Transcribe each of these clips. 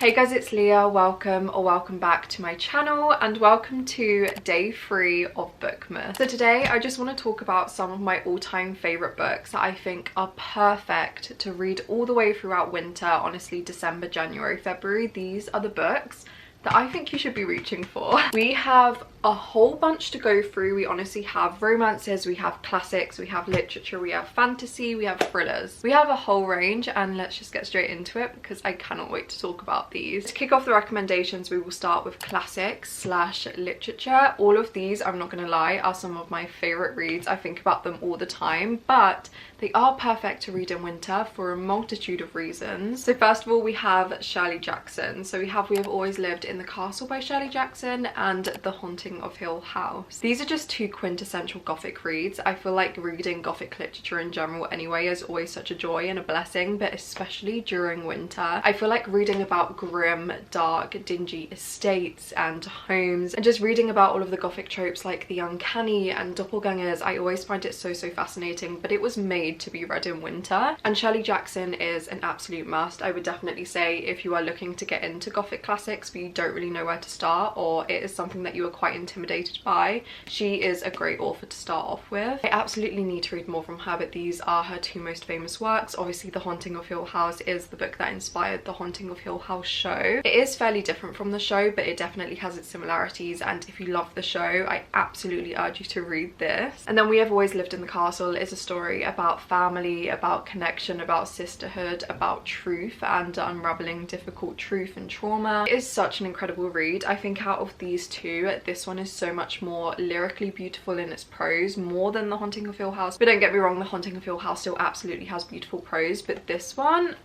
Hey guys, it's Leah. Welcome back to my channel and welcome to day 3 of BOOKMAS. So today I just want to talk about some of my all-time favorite books that I think are perfect to read all the way throughout winter. Honestly, December, January, February, these are the books that I think you should be reaching for. We have a whole bunch to go through. We honestly have romances, we have classics, we have literature, we have fantasy, we have thrillers. We have a whole range, and let's just get straight into it because I cannot wait to talk about these. To kick off the recommendations, we will start with classics / literature. All of these, I'm not gonna lie, are some of my favorite reads. I think about them all the time, but they are perfect to read in winter for a multitude of reasons. So first of all, we have Shirley Jackson. So we have Always Lived in the Castle by Shirley Jackson and The Haunting of Hill House. These are just two quintessential Gothic reads. I feel like reading Gothic literature in general anyway is always such a joy and a blessing, but especially during winter. I feel like reading about grim, dark, dingy estates and homes, and just reading about all of the Gothic tropes like the uncanny and doppelgangers, I always find it so fascinating, but it was made to be read in winter, and Shirley Jackson is an absolute must. I would definitely say if you are looking to get into Gothic classics but you don't really know where to start, or it is something that you are quite intimidated by, she is a great author to start off with. I absolutely need to read more from her, but these are her two most famous works. Obviously, The Haunting of Hill House is the book that inspired the Haunting of Hill House show. It is fairly different from the show, but it definitely has its similarities, and if you love the show, I absolutely urge you to read this. And then We Have Always Lived in the Castle is a story about family, about connection, about sisterhood, about truth and unraveling difficult truth and trauma. It is such an incredible read. I think out of these two, this one is so much more lyrically beautiful in its prose, more than The Haunting of Hill House. But don't get me wrong, The Haunting of Hill House still absolutely has beautiful prose, but this one,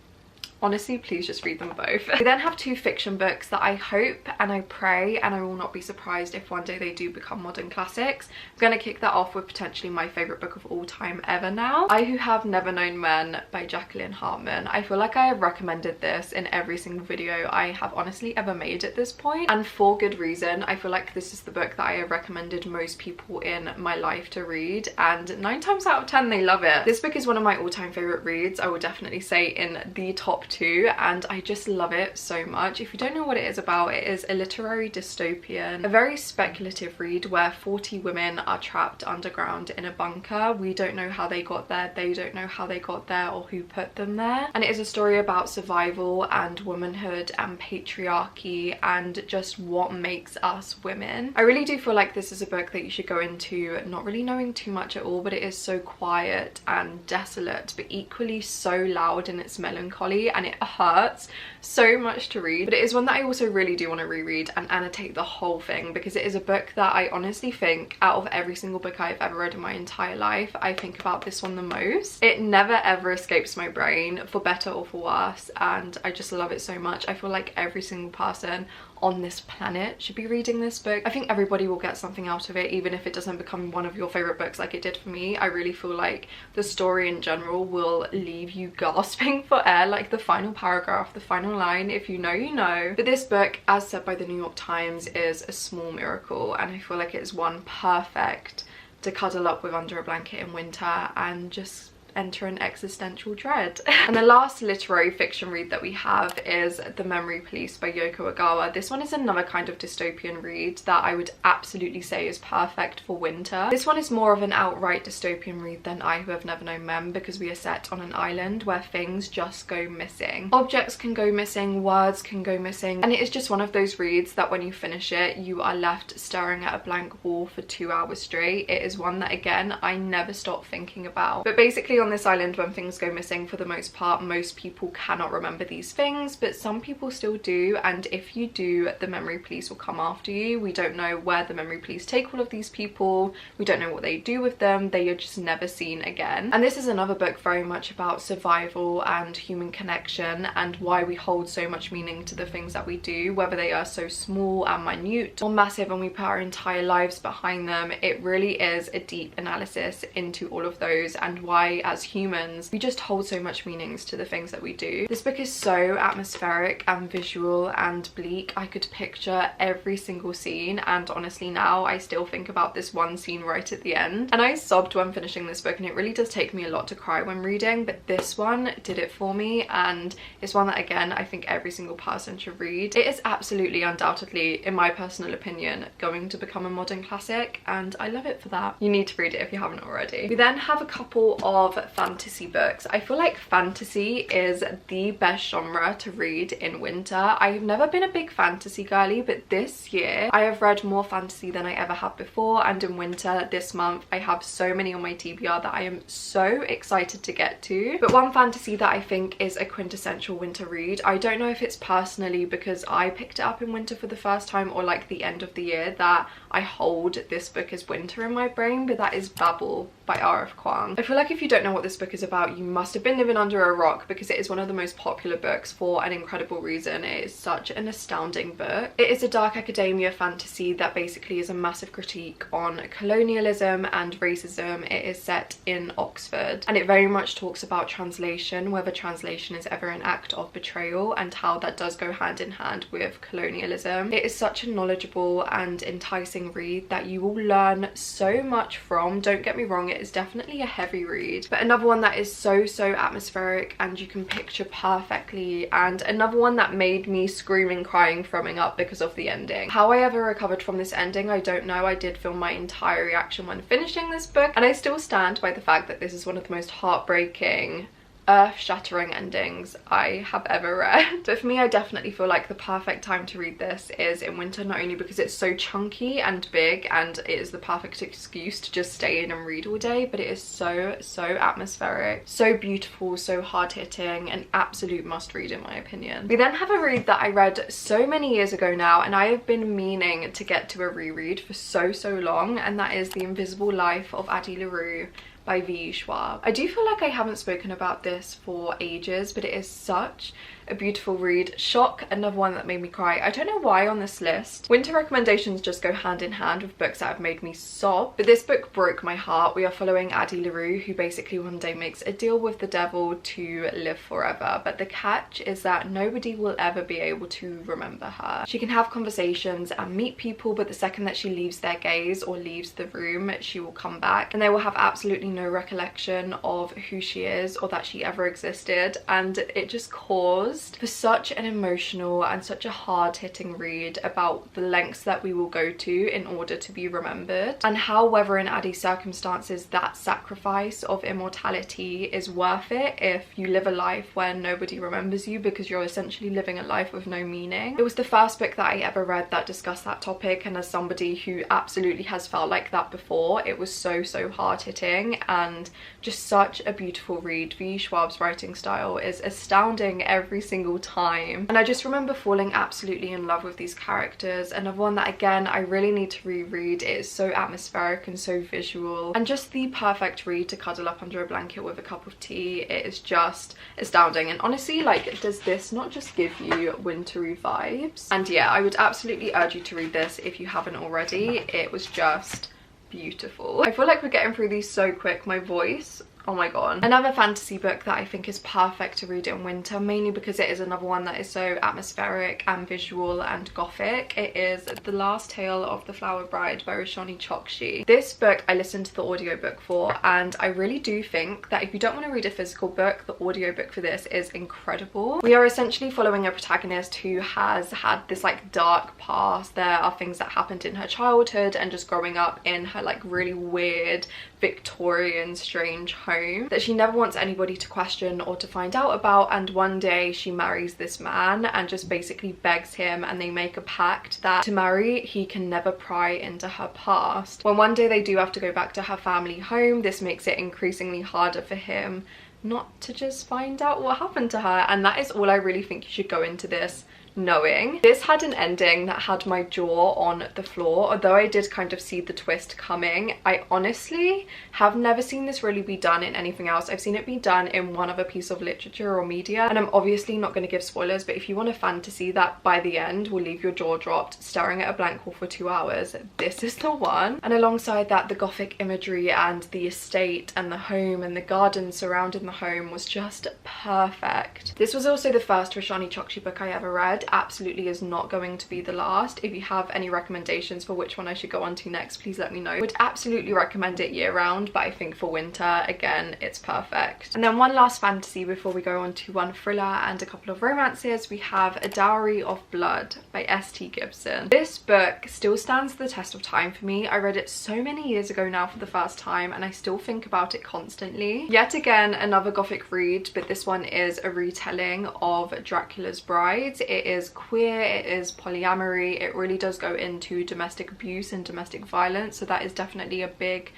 honestly, please just read them both. We then have two fiction books that I hope and I pray, and I will not be surprised if one day they do become modern classics. I'm gonna kick that off with potentially my favorite book of all time ever now, I Who Have Never Known Men by Jacqueline Hartman. I feel like I have recommended this in every single video I have honestly ever made at this point, and for good reason. I feel like this is the book that I have recommended most people in my life to read, and 9 times out of 10 they love it. This book is one of my all-time favorite reads. I will definitely say in the top 2, and I just love it so much. If you don't know what it is about, it is a literary dystopian, a very speculative read where 40 women are trapped underground in a bunker. We don't know how they got there, they don't know how they got there or who put them there, and it is a story about survival and womanhood and patriarchy and just what makes us women. I really do feel like this is a book that you should go into not really knowing too much at all, but it is so quiet and desolate, but equally so loud in its melancholy, and it hurts so much to read. But it is one that I also really do want to reread and annotate the whole thing, because it is a book that I honestly think out of every single book I've ever read in my entire life, I think about this one the most. It never ever escapes my brain, for better or for worse, and I just love it so much. I feel like every single person on this planet should be reading this book. I think everybody will get something out of it, even if it doesn't become one of your favorite books like it did for me. I really feel like the story in general will leave you gasping for air, like the final paragraph, the final line. If you know, you know. But this book, as said by the New York Times, is a small miracle, and I feel like it is one perfect to cuddle up with under a blanket in winter and just enter an existential dread. And the last literary fiction read that we have is The Memory Police by Yoko Ogawa. This one is another kind of dystopian read that I would absolutely say is perfect for winter. This one is more of an outright dystopian read than I Who Have Never Known Men, because we are set on an island where things just go missing. Objects can go missing, words can go missing, and it is just one of those reads that when you finish it, you are left staring at a blank wall for 2 hours straight. It is one that, again, I never stop thinking about. But basically, on this island, when things go missing, for the most part, most people cannot remember these things, but some people still do, and if you do, the memory police will come after you. We don't know where the memory police take all of these people, we don't know what they do with them, they are just never seen again. And this is another book very much about survival and human connection, and why we hold so much meaning to the things that we do, whether they are so small and minute or massive and we put our entire lives behind them. It really is a deep analysis into all of those, and why as as humans, we just hold so much meanings to the things that we do. This book is so atmospheric and visual and bleak. I could picture every single scene, and honestly now I still think about this one scene right at the end, and I sobbed when finishing this book, and it really does take me a lot to cry when reading, but this one did it for me, and it's one that again I think every single person should read. It is absolutely, undoubtedly, in my personal opinion, going to become a modern classic, and I love it for that. You need to read it if you haven't already. We then have a couple of fantasy books. I feel like fantasy is the best genre to read in winter. I've never been a big fantasy girly, but this year I have read more fantasy than I ever have before, and in winter this month I have so many on my TBR that I am so excited to get to. But one fantasy that I think is a quintessential winter read, I don't know if it's personally because I picked it up in winter for the first time or like the end of the year that I hold this book as winter in my brain, but that is Babel by R.F. Kuang. I feel like if you don't know what this book is about, you must have been living under a rock, because it is one of the most popular books for an incredible reason. It is such an astounding book. It is a dark academia fantasy that basically is a massive critique on colonialism and racism. It is set in Oxford, and it very much talks about translation, whether translation is ever an act of betrayal, and how that does go hand in hand with colonialism. It is such a knowledgeable and enticing read that you will learn so much from. Don't get me wrong, it is definitely a heavy read, but another one that is so atmospheric and you can picture perfectly, and another one that made me screaming, crying, throwing up because of the ending. How I ever recovered from this ending, I don't know. I did film my entire reaction when finishing this book, and I still stand by the fact that this is one of the most heartbreaking, earth-shattering endings I have ever read. But for me, I definitely feel like the perfect time to read this is in winter, not only because it's so chunky and big and it is the perfect excuse to just stay in and read all day, but it is so atmospheric, so beautiful, so hard-hitting, an absolute must-read in my opinion. We then have a read that I read so many years ago now, and I have been meaning to get to a reread for so long, and that is The Invisible Life of Addie LaRue by V. Schwab. I do feel like I haven't spoken about this for ages, but it is such a beautiful read. Shock, another one that made me cry. I don't know why on this list. Winter recommendations just go hand in hand with books that have made me sob, but this book broke my heart. We are following Addie LaRue, who basically one day makes a deal with the devil to live forever, but the catch is that nobody will ever be able to remember her. She can have conversations and meet people, but the second that she leaves their gaze or leaves the room, she will come back and they will have absolutely no recollection of who she is or that she ever existed, and it just caused for such an emotional and such a hard-hitting read about the lengths that we will go to in order to be remembered, and how, whether in Addie's circumstances, that sacrifice of immortality is worth it if you live a life where nobody remembers you because you're essentially living a life with no meaning. It was the first book that I ever read that discussed that topic, and as somebody who absolutely has felt like that before, it was so hard-hitting and just such a beautiful read. V. Schwab's writing style is astounding every single time, and I just remember falling absolutely in love with these characters. Another one that again I really need to reread. It is so atmospheric and so visual, and just the perfect read to cuddle up under a blanket with a cup of tea. It is just astounding, and honestly, like, does this not just give you wintry vibes? And yeah, I would absolutely urge you to read this if you haven't already. It was just beautiful. I feel like we're getting through these so quick. My voice, oh my god. Another fantasy book that I think is perfect to read in winter, mainly because it is another one that is so atmospheric and visual and gothic. It is The Last Tale of the Flower Bride by Roshani Chokshi. This book I listened to the audiobook for, and I really do think that if you don't want to read a physical book, the audiobook for this is incredible. We are essentially following a protagonist who has had this like dark past. There are things that happened in her childhood and just growing up in her like really weird Victorian strange home that she never wants anybody to question or to find out about, and one day she marries this man and just basically begs him, and they make a pact that to marry he can never pry into her past. When one day they do have to go back to her family home, this makes it increasingly harder for him not to just find out what happened to her, and that is all I really think you should go into this knowing. This had an ending that had my jaw on the floor. Although I did kind of see the twist coming, I honestly have never seen this really be done in anything else. I've seen it be done in one other piece of literature or media, and I'm obviously not going to give spoilers, but if you want a fantasy that by the end will leave your jaw dropped staring at a blank wall for 2 hours, this is the one. And alongside that, the gothic imagery and the estate and the home and the garden surrounding the home was just perfect. This was also the first Roshani Chokshi book I ever read. Absolutely is not going to be the last. If you have any recommendations for which one I should go on to next, please let me know. Would absolutely recommend it year round, but I think for winter, again, it's perfect. And then one last fantasy before we go on to one thriller and a couple of romances. We have A Dowry of Blood by S.T. Gibson. This book still stands the test of time for me. I read it so many years ago now for the first time, and I still think about it constantly. Yet again, another gothic read, but this one is a retelling of Dracula's Bride. It is queer, it is polyamory, it really does go into domestic abuse and domestic violence, so that is definitely a big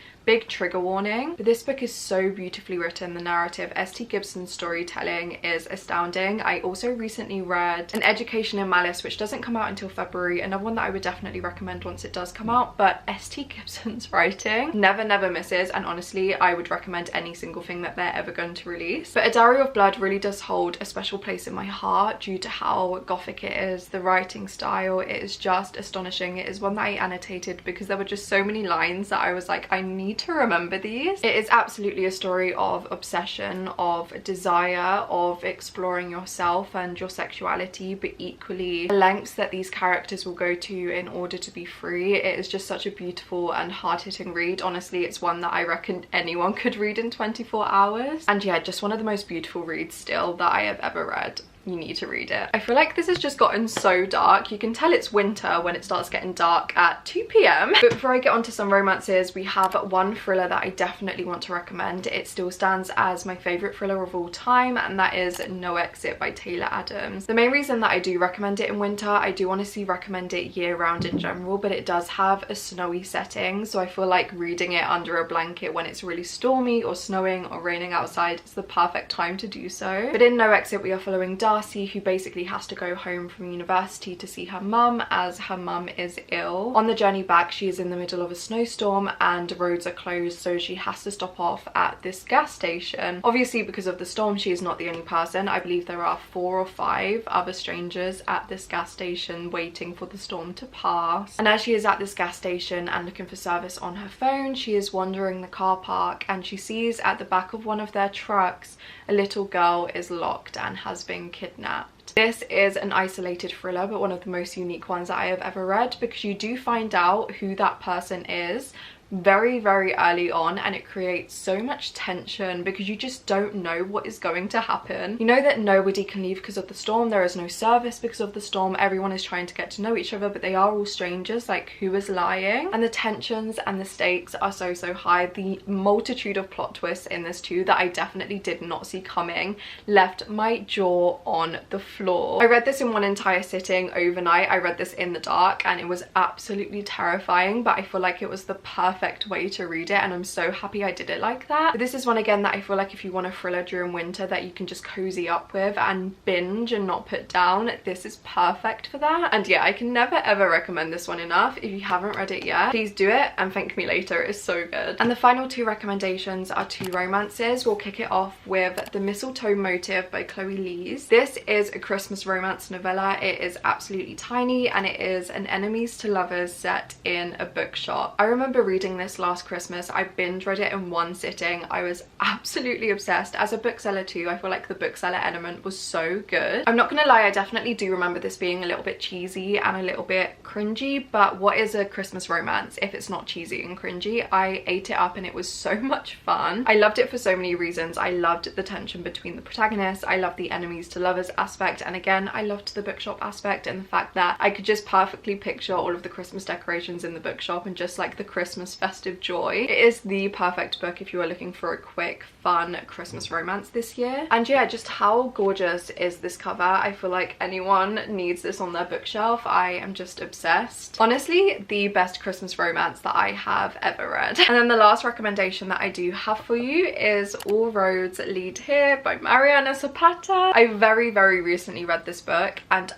trigger warning. But this book is so beautifully written. The narrative, S.T. Gibson's storytelling is astounding. I also recently read An Education in Malice, which doesn't come out until February, another one that I would definitely recommend once it does come out. But S.T. Gibson's writing never misses, and honestly I would recommend any single thing that they're ever going to release. But A Dowry of Blood really does hold a special place in my heart due to how gothic it is, the writing style. It is just astonishing. It is one that I annotated because there were just so many lines that I was like, I need to remember these. It is absolutely a story of obsession, of desire, of exploring yourself and your sexuality, but equally the lengths that these characters will go to in order to be free. It is just such a beautiful and hard-hitting read. Honestly, it's one that I reckon anyone could read in 24 hours. And yeah, just one of the most beautiful reads still that I have ever read. You need to read it. I feel like this has just gotten so dark. You can tell it's winter when it starts getting dark at 2 p.m. But before I get on to some romances, we have one thriller that I definitely want to recommend. It still stands as my favorite thriller of all time, and that is No Exit by Taylor Adams. The main reason that I do recommend it in winter, I do honestly recommend it year round in general, but it does have a snowy setting, so I feel like reading it under a blanket when it's really stormy or snowing or raining outside is the perfect time to do so. But in No Exit, we are following Darcy, who basically has to go home from university to see her mum as her mum is ill. On the journey back, she is in the middle of a snowstorm and roads are closed, so she has to stop off at this gas station. Obviously, because of the storm, she is not the only person. I believe there are 4 or 5 other strangers at this gas station waiting for the storm to pass. And as she is at this gas station and looking for service on her phone, she is wandering the car park and she sees at the back of one of their trucks a little girl is locked and has been kidnapped. This is an isolated thriller, but one of the most unique ones that I have ever read, because you do find out who that person is very early on, and it creates so much tension because you just don't know what is going to happen. You know that nobody can leave because of the storm, there is no service because of the storm, everyone is trying to get to know each other, but they are all strangers. Like, who is lying? And the tensions and the stakes are so high. The multitude of plot twists in this too that I definitely did not see coming left my jaw on the floor. I read this in one entire sitting overnight. I read this in the dark and it was absolutely terrifying, but I feel like it was the perfect way to read it, and I'm so happy I did it like that. But this is one again that I feel like if you want a thriller during winter that you can just cozy up with and binge and not put down, this is perfect for that. And yeah, I can never ever recommend this one enough. If you haven't read it yet, please do it and thank me later. It is so good. And the final 2 recommendations are 2 romances. We'll kick it off with The Mistletoe Motive by Chloe Lees. This is a Christmas romance novella. It is absolutely tiny and it is an enemies to lovers set in a bookshop. I remember reading this last Christmas. I binge read it in one sitting. I was absolutely obsessed. As a bookseller too, I feel like the bookseller element was so good. I'm not gonna lie, I definitely do remember this being a little bit cheesy and a little bit cringy, but what is a Christmas romance if it's not cheesy and cringy? I ate it up and it was so much fun. I loved it for so many reasons. I loved the tension between the protagonists, I loved the enemies to lovers aspect, and again I loved the bookshop aspect and the fact that I could just perfectly picture all of the Christmas decorations in the bookshop and just like the Christmas festive joy. It is the perfect book if you are looking for a quick, fun Christmas romance this year. And yeah, just how gorgeous is this cover? I feel like anyone needs this on their bookshelf. I am just obsessed. Honestly, the best Christmas romance that I have ever read. And then the last recommendation that I do have for you is All Roads Lead Here by Mariana Zapata. I very recently read this book and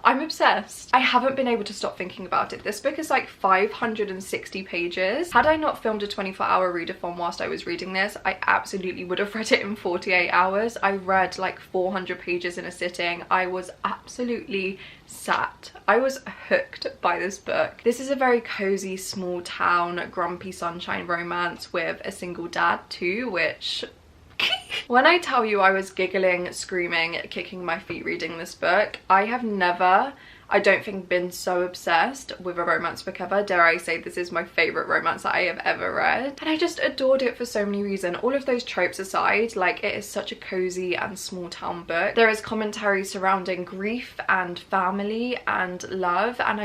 I'm obsessed. I haven't been able to stop thinking about it. This book is like 560 pages. Had I not filmed a 24-hour readathon whilst I was reading this, I absolutely would have read it in 48 hours. I read like 400 pages in a sitting. I was absolutely sat. I was hooked by this book. This is a very cozy, small town, grumpy sunshine romance with a single dad too, which... When I tell you I was giggling, screaming, kicking my feet reading this book, I have never, I don't think, been so obsessed with a romance book ever. Dare I say this is my favourite romance that I have ever read. And I just adored it for so many reasons. All of those tropes aside, like, it is such a cozy and small town book. There is commentary surrounding grief and family and love, and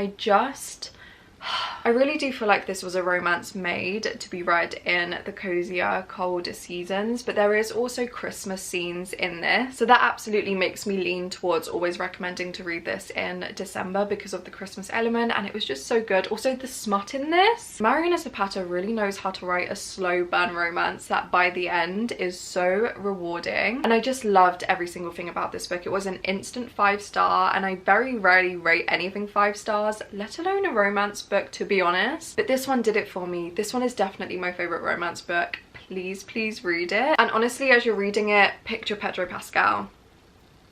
I really do feel like this was a romance made to be read in the cozier, cold seasons, but there is also Christmas scenes in this. So that absolutely makes me lean towards always recommending to read this in December because of the Christmas element, and it was just so good. Also, the smut in this. Mariana Zapata really knows how to write a slow burn romance that by the end is so rewarding. And I just loved every single thing about this book. It was an instant 5-star, and I very rarely rate anything 5 stars, let alone a romance book, to be honest, but this one did it for me. This one is definitely my favorite romance book. Please read it, and honestly, as you're reading it, picture Pedro Pascal.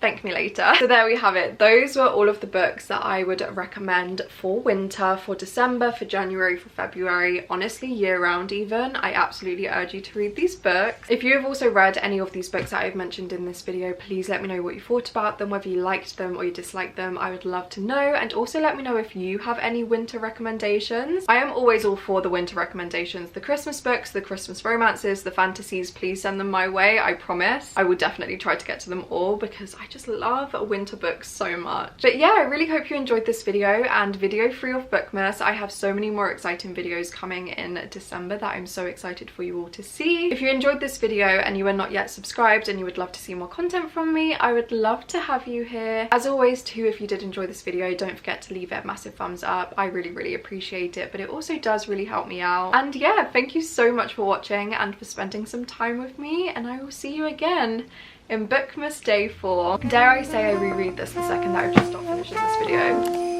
Thank me later. So there we have it. Those were all of the books that I would recommend for winter, for December, for January, for February, honestly year round even. I absolutely urge you to read these books. If you have also read any of these books that I've mentioned in this video, please let me know what you thought about them, whether you liked them or you disliked them. I would love to know. And also let me know if you have any winter recommendations. I am always all for the winter recommendations. The Christmas books, the Christmas romances, the fantasies, please send them my way. I promise I will definitely try to get to them all because I just love winter books so much. But yeah, I really hope you enjoyed this video and video 3 of Bookmas. I have so many more exciting videos coming in December that I'm so excited for you all to see. If you enjoyed this video and you are not yet subscribed and you would love to see more content from me, I would love to have you here. As always too, if you did enjoy this video, don't forget to leave it a massive thumbs up. I really appreciate it, but it also does really help me out. And yeah, thank you so much for watching and for spending some time with me, and I will see you again in Bookmas Day 4. Dare I say I reread this the second that I've just stopped finishing this video.